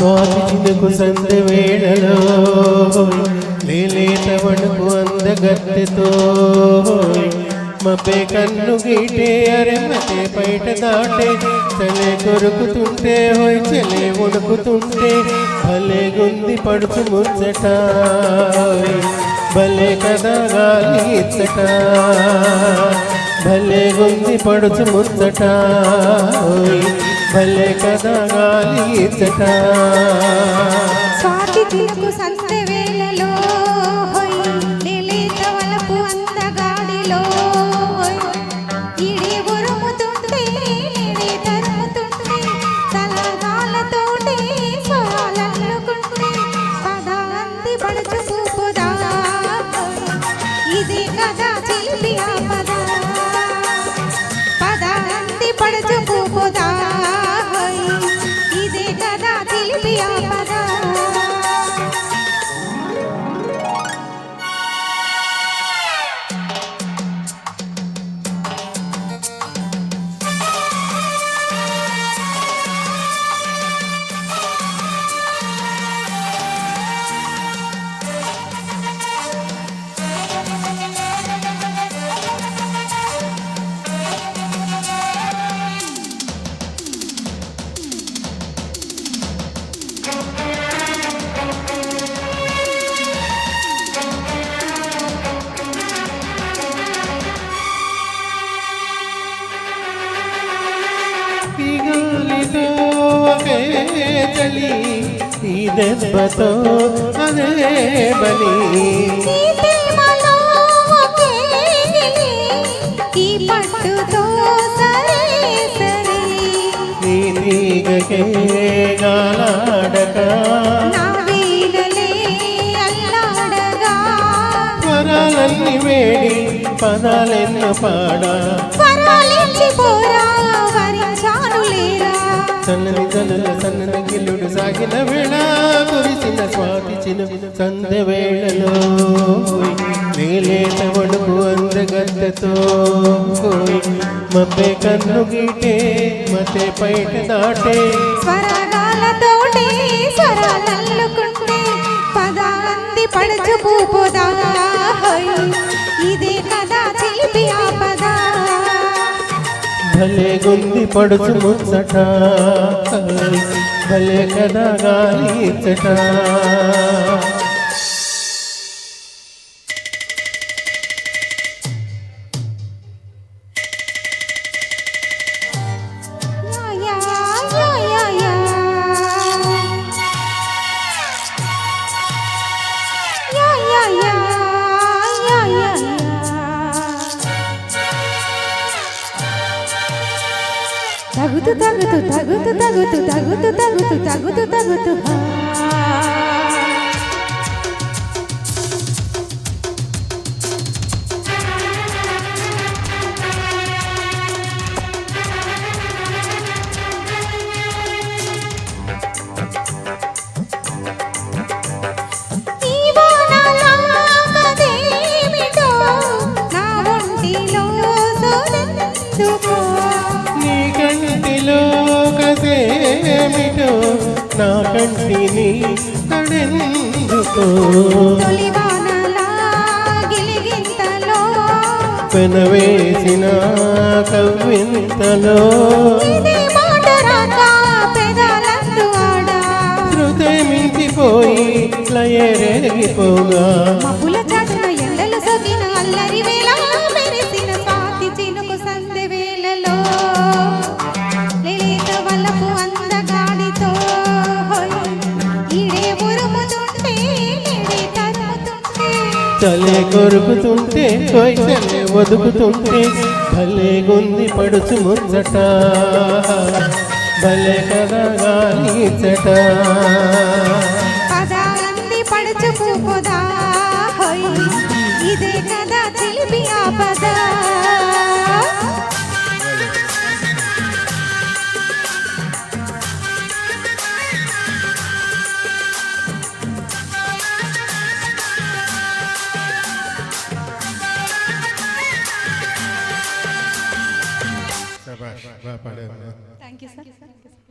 స్వాతి చినుకు సంధ్య వేళలో లేలేత వణుకు అందగత్తెతో మబ్బే కన్ను గీటే అరెమతే బయట దాటే చలే కొరుకుతుంటే హోయ్ చలే వణుకుతుంటే భలే గుంది పడుచు ముచ్చట భలే కదా గాలి ఇచ్చట భలే గుంది పడుచు ముచ్చట భలే కదా గాలి ఇచ్చట స్వాతి చినుకు సంధ్య వేళలో లేలేత వలపు అందగాడిలో ఈడే ఉరుముతుంటే ఈడే తరుముతుంటే తలగాలతోటి స్వరాలల్లుకుంటే పదాంతి పడుచు చూపుదా ఇది కదా చిలిపి ఆపద పదాంతి పడుచు చూపుదా ఇదే కదా చిలిపి ఆపద ఈ దెబ్బతో అదే బలి ఈ పట్టుతో సరే సరే నీ తీగకే గాలాడక నా వీలలే అల్లాడగా స్వరాలన్నీ వేడి పదాలెన్నో పాడా స్వరాలించి పోరా వరించాను లేరా సన్నని జనుల సన్నని గిల్లుడు సాగిన వేళ కురిసిన స్వాతి చినుకు సంధ్య వేళలో లేలేత వణుకు అందగత్తెతో మబ్బే కన్ను గీటే మతే పైట దాటే స్వరగాలతోటి స్వరాలల్లుకుంటే పదాంతి పడుచు పూపుదా ఇదే కదా చిలిపి ఆపద భలే గుంది పడుచు ముచ్చట భలే కదా గాలి ఇచ్చట తగుతు తగుతు తగుతు తగుతు తగుతు తగుతు తగుతు తగుతు ఏమిటో నా కంటిని తడెందుకో పెనవేసిన కవ్వింతలో శృతి మించిపోయి లయరేగిపోగా ఎండలు సొగిన అల్లరి వేళ మెరిసిన స్వాతి చినుకు సంధ్య వేళలో లేలేత వలపు అందగాడితో ఈడే ఉరుముతుంటే ఈడే తరుముతుంటే చలే కొరుకుతుంటే చలే ఒదుకుతుంటే భలే గుంది పడుచు ముచ్చట భలే కదా గాలి చెట పదాంతి పడుచు పూపుదా ఇదే కదా చిలిపి ఆపద Bye. Thank you, sir.